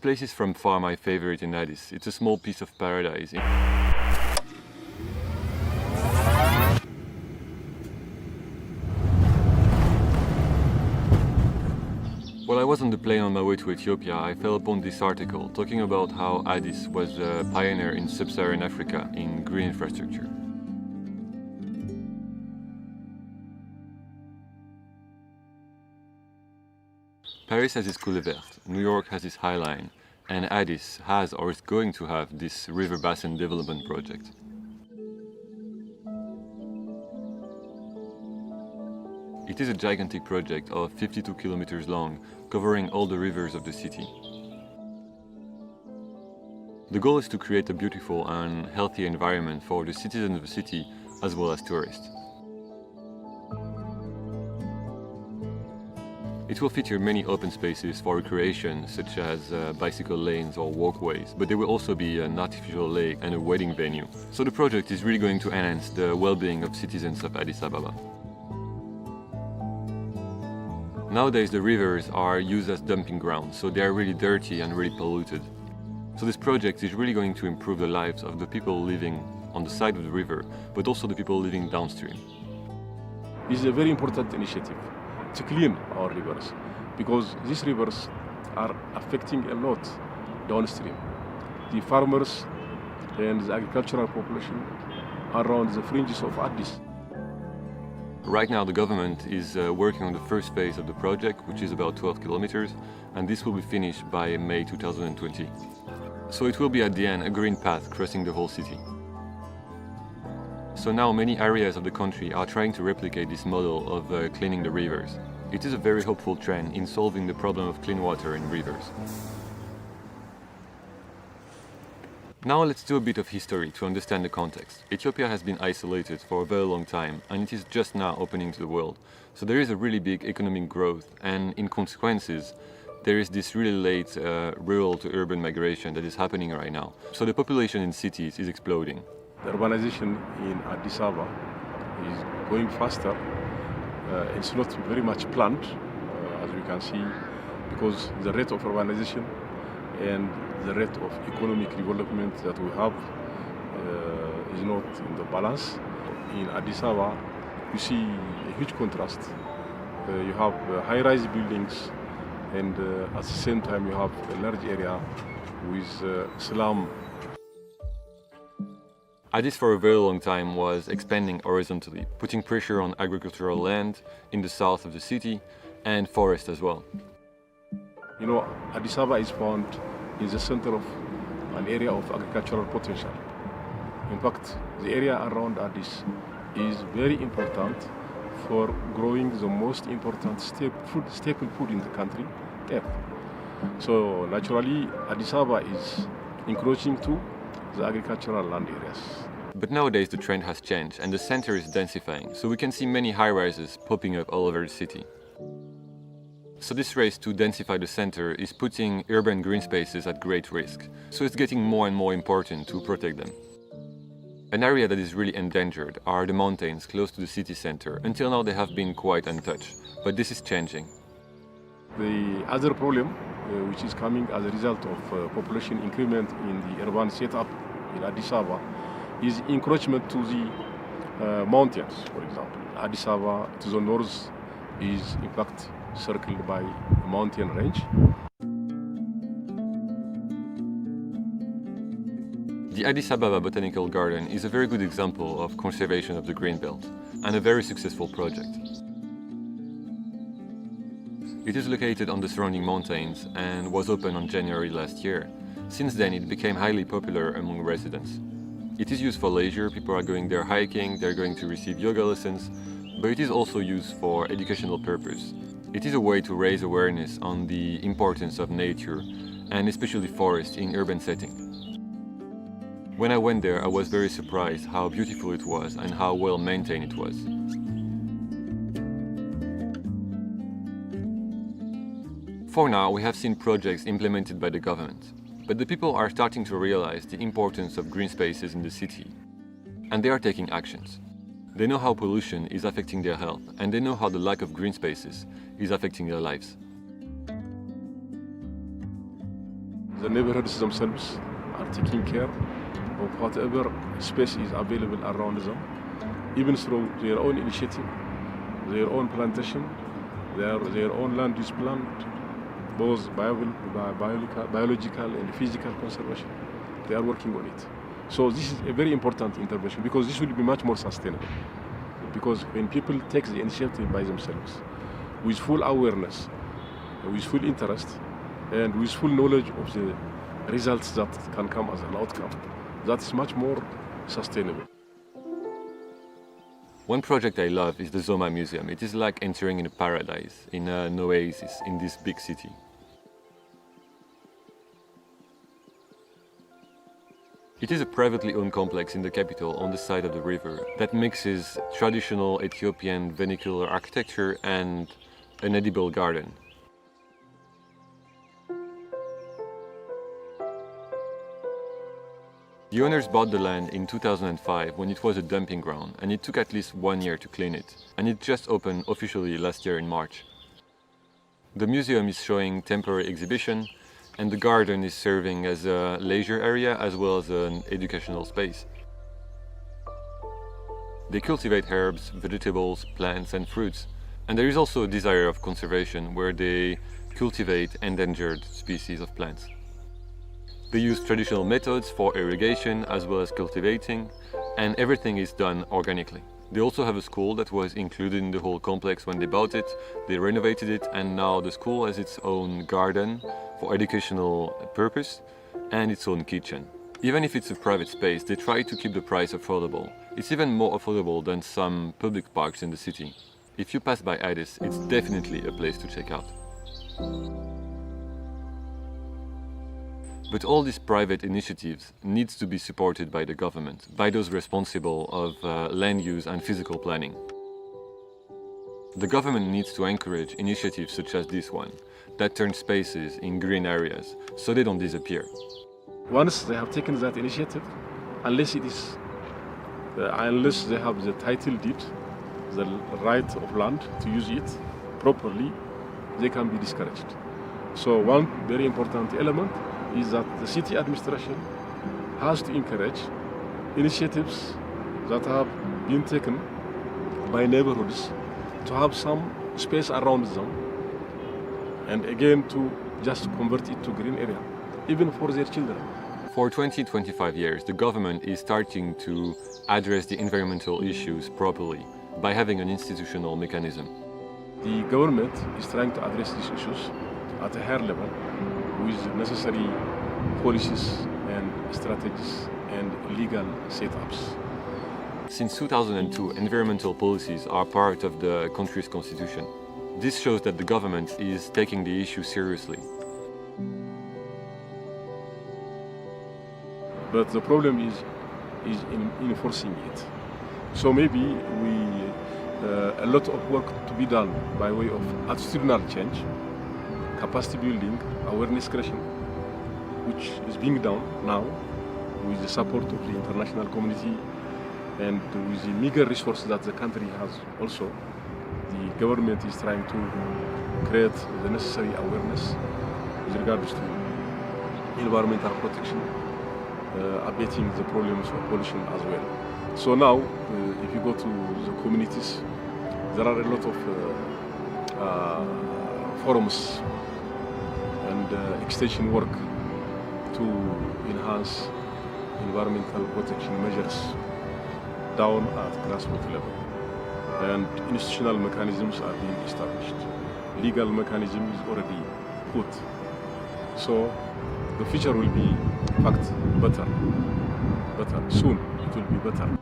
place is from far my favorite in Addis. It's a small piece of paradise. While I was on the plane on my way to Ethiopia, I fell upon this article talking about how Addis was a pioneer in sub-Saharan Africa in green infrastructure. Paris has its coulée verte, New York has its High Line, and Addis has or is going to have this river basin development project. It is a gigantic project of 52 kilometers long, covering all the rivers of the city. The goal is to create a beautiful and healthy environment for the citizens of the city as well as tourists. It will feature many open spaces for recreation, such as bicycle lanes or walkways, but there will also be an artificial lake and a wedding venue. So the project is really going to enhance the well-being of citizens of Addis Ababa. Nowadays the rivers are used as dumping grounds, so they are really dirty and really polluted. So this project is really going to improve the lives of the people living on the side of the river, but also the people living downstream. This is a very important initiative to clean our rivers, because these rivers are affecting a lot downstream. The farmers and the agricultural population around the fringes of Addis. Right now the government is working on the first phase of the project, which is about 12 kilometers, and this will be finished by May 2020. So it will be at the end a green path crossing the whole city. So now many areas of the country are trying to replicate this model of cleaning the rivers. It is a very hopeful trend in solving the problem of clean water in rivers. Now let's do a bit of history to understand the context. Ethiopia has been isolated for a very long time, and it is just now opening to the world. So there is a really big economic growth, and in consequences, there is this really late rural to urban migration that is happening right now. So the population in cities is exploding. The urbanization in Addis Ababa is going faster. It's not very much planned, as we can see, because the rate of urbanization and the rate of economic development that we have is not in the balance. In Addis Ababa, you see a huge contrast. You have high-rise buildings, and at the same time you have a large area with slum. Addis for a very long time was expanding horizontally, putting pressure on agricultural land in the south of the city and forest as well. You know, Addis Ababa is found in the center of an area of agricultural potential. In fact, the area around Addis is very important for growing the most important staple food in the country, teff. So naturally, Addis Ababa is encroaching to the agricultural land areas. But nowadays the trend has changed and the center is densifying, so we can see many high-rises popping up all over the city. So this race to densify the center is putting urban green spaces at great risk, so it's getting more and more important to protect them. An area that is really endangered are the mountains close to the city center. Until now they have been quite untouched, but this is changing. The other problem which is coming as a result of population increment in the urban setup in Addis Ababa is encroachment to the mountains, for example. Addis Ababa to the north is in fact circled by a mountain range. The Addis Ababa Botanical Garden is a very good example of conservation of the green belt and a very successful project. It is located on the surrounding mountains and was opened on January last year. Since then it became highly popular among residents. It is used for leisure, people are going there hiking, they're going to receive yoga lessons, but it is also used for educational purpose. It is a way to raise awareness on the importance of nature and especially forest in urban settings. When I went there, I was very surprised how beautiful it was and how well maintained it was. For now, we have seen projects implemented by the government, but the people are starting to realize the importance of green spaces in the city, and they are taking actions. They know how pollution is affecting their health, and they know how the lack of green spaces is affecting their lives. The neighborhoods themselves are taking care of whatever space is available around them, even through their own initiative, their own plantation, their own land use plan, both biological and physical conservation. They are working on it. So this is a very important intervention because this will be much more sustainable. Because when people take the initiative by themselves, with full awareness, with full interest, and with full knowledge of the results that can come as an outcome, that is much more sustainable. One project I love is the Zoma Museum. It is like entering in a paradise, in an oasis in this big city. It is a privately owned complex in the capital on the side of the river that mixes traditional Ethiopian vernacular architecture and an edible garden. The owners bought the land in 2005 when it was a dumping ground, and it took at least 1 year to clean it, and it just opened officially last year in March. The museum is showing temporary exhibition, and the garden is serving as a leisure area as well as an educational space. They cultivate herbs, vegetables, plants and fruits, and there is also a desire of conservation where they cultivate endangered species of plants. They use traditional methods for irrigation as well as cultivating, and everything is done organically. They also have a school that was included in the whole complex when they bought it. They renovated it, and now the school has its own garden for educational purpose and its own kitchen. Even if it's a private space, they try to keep the price affordable. It's even more affordable than some public parks in the city. If you pass by Addis, it's definitely a place to check out. But all these private initiatives needs to be supported by the government, by those responsible of land use and physical planning. The government needs to encourage initiatives such as this one, that turn spaces in green areas, so they don't disappear. Once they have taken that initiative, unless they have the title deed, the right of land to use it properly, they can be discouraged. So one very important element is that the city administration has to encourage initiatives that have been taken by neighborhoods to have some space around them, and again to just convert it to green area, even for their children. For 20-25 years, the government is starting to address the environmental issues properly by having an institutional mechanism. The government is trying to address these issues at a higher level with necessary policies and strategies and legal setups. Since 2002, environmental policies are part of the country's constitution. This shows that the government is taking the issue seriously. But the problem is in enforcing it. So maybe a lot of work to be done by way of attitudinal change, capacity building, awareness creation, which is being done now with the support of the international community and with the meager resources that the country has also. The government is trying to create the necessary awareness with regards to environmental protection, abating the problems of pollution as well. So now, if you go to the communities, there are a lot of forums and extension work to enhance environmental protection measures down at grassroots level. And institutional mechanisms are being established. Legal mechanism is already put. So the future will be, in fact, better. Soon it will be better.